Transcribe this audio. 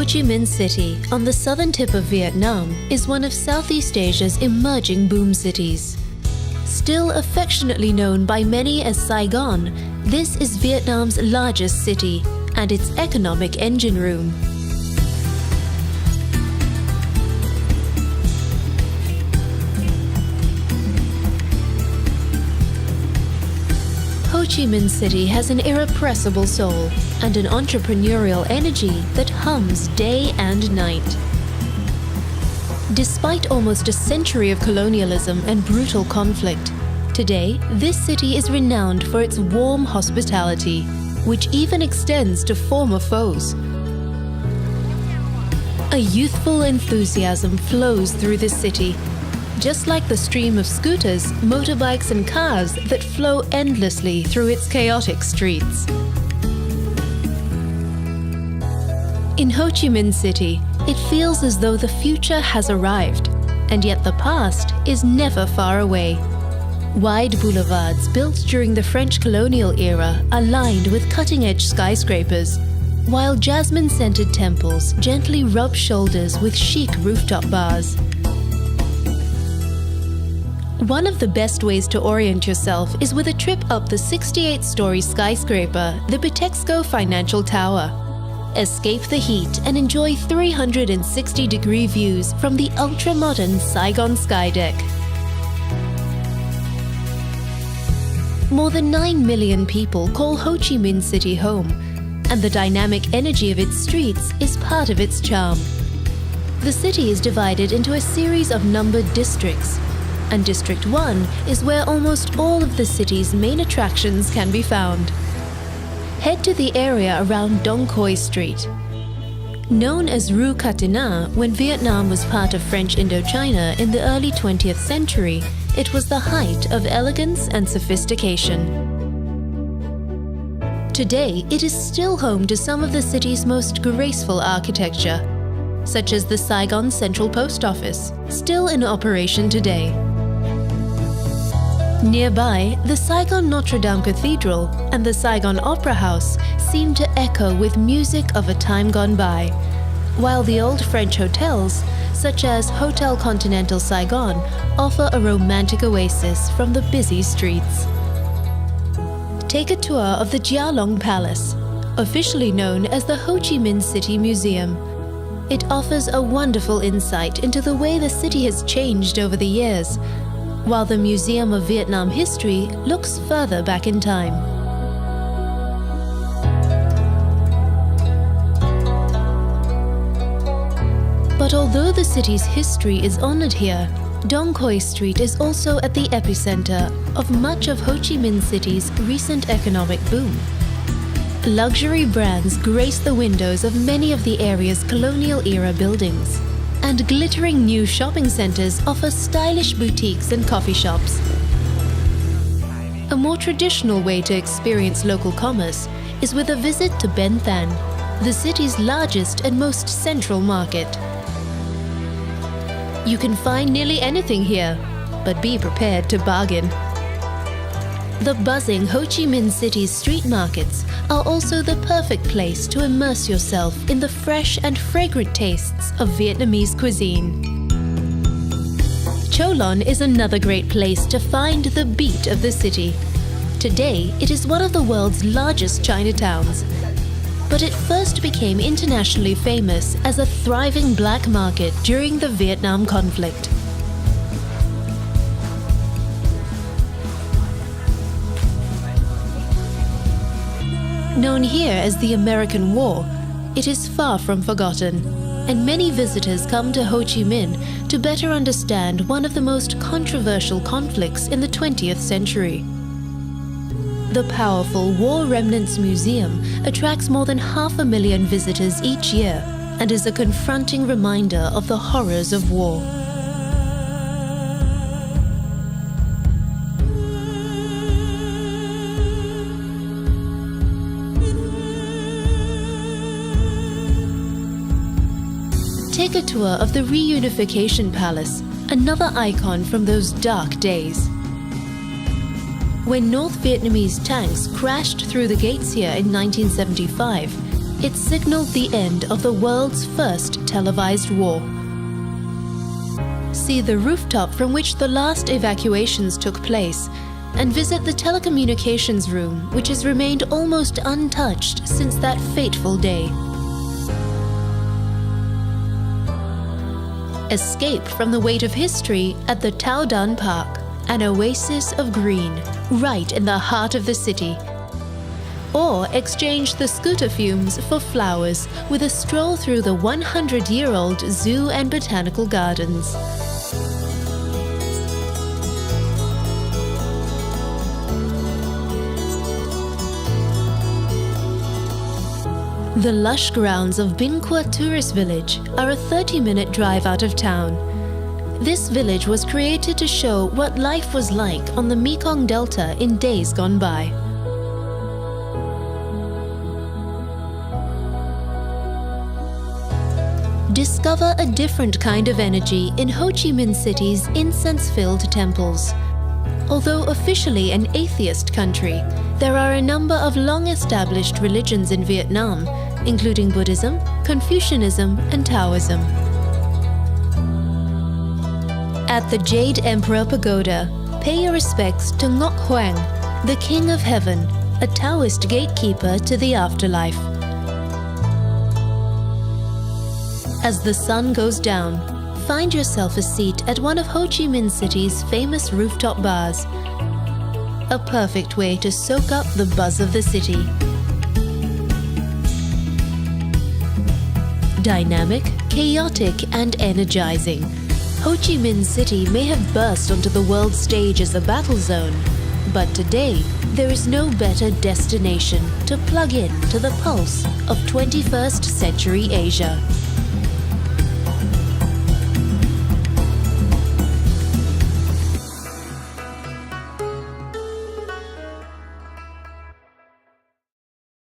Chi Minh City, on the southern tip of Vietnam, is one of Southeast Asia's emerging boom cities. Still affectionately known by many as Saigon, this is Vietnam's largest city and its economic engine room. Ho Chi Minh City has an irrepressible soul and an entrepreneurial energy that hums day and night. Despite almost a century of colonialism and brutal conflict, today this city is renowned for its warm hospitality, which even extends to former foes. A youthful enthusiasm flows through the city, just like the stream of scooters, motorbikes and cars that flow endlessly through its chaotic streets. In Ho Chi Minh City, it feels as though the future has arrived, and yet the past is never far away. Wide boulevards built during the French colonial era are lined with cutting-edge skyscrapers, while jasmine-scented temples gently rub shoulders with chic rooftop bars. One of the best ways to orient yourself is with a trip up the 68-story skyscraper, the Bitexco Financial Tower. Escape the heat and enjoy 360-degree views from the ultra-modern Saigon Skydeck. More than 9 million people call Ho Chi Minh City home, and the dynamic energy of its streets is part of its charm. The city is divided into a series of numbered districts, and District 1 is where almost all of the city's main attractions can be found. Head to the area around Dong Quai Street. Known as Rue Catinat when Vietnam was part of French Indochina in the early 20th century, it was the height of elegance and sophistication. Today, it is still home to some of the city's most graceful architecture, such as the Saigon Central Post Office, still in operation today. Nearby, the Saigon Notre Dame Cathedral and the Saigon Opera House seem to echo with music of a time gone by, while the old French hotels, such as Hotel Continental Saigon, offer a romantic oasis from the busy streets. Take a tour of the Gia Long Palace, officially known as the Ho Chi Minh City Museum. It offers a wonderful insight into the way the city has changed over the years, while the Museum of Vietnam History looks further back in time. But although the city's history is honored here, Dong Quai Street is also at the epicenter of much of Ho Chi Minh City's recent economic boom. Luxury brands grace the windows of many of the area's colonial-era buildings, and glittering new shopping centers offer stylish boutiques and coffee shops. A more traditional way to experience local commerce is with a visit to Ben Thanh, the city's largest and most central market. You can find nearly anything here, but be prepared to bargain. The buzzing Ho Chi Minh City's street markets are also the perfect place to immerse yourself in the fresh and fragrant tastes of Vietnamese cuisine. Cho Lon is another great place to find the beat of the city. Today, it is one of the world's largest Chinatowns, but it first became internationally famous as a thriving black market during the Vietnam conflict. Known here as the American War, it is far from forgotten, and many visitors come to Ho Chi Minh to better understand one of the most controversial conflicts in the 20th century. The powerful War Remnants Museum attracts more than 500,000 visitors each year and is a confronting reminder of the horrors of war. Take a tour of the Reunification Palace, another icon from those dark days. When North Vietnamese tanks crashed through the gates here in 1975, It signaled the end of the world's first televised war. See the rooftop from which the last evacuations took place, and visit the telecommunications room, which has remained almost untouched since that fateful day. Escape from the weight of history at the Tao Dan Park, an oasis of green, right in the heart of the city. Or exchange the scooter fumes for flowers with a stroll through the 100-year-old zoo and botanical gardens. The lush grounds of Bin Qua Tourist Village are a 30-minute drive out of town. This village was created to show what life was like on the Mekong Delta in days gone by. Discover a different kind of energy in Ho Chi Minh City's incense-filled temples. Although officially an atheist country, there are a number of long-established religions in Vietnam, including Buddhism, Confucianism, and Taoism. At the Jade Emperor Pagoda, pay your respects to Ngoc Hoang, the King of Heaven, a Taoist gatekeeper to the afterlife. As the sun goes down, find yourself a seat at one of Ho Chi Minh City's famous rooftop bars. A perfect way to soak up the buzz of the city. Dynamic, chaotic, and energizing, Ho Chi Minh City may have burst onto the world stage as a battle zone, but today there is no better destination to plug in to the pulse of 21st century Asia.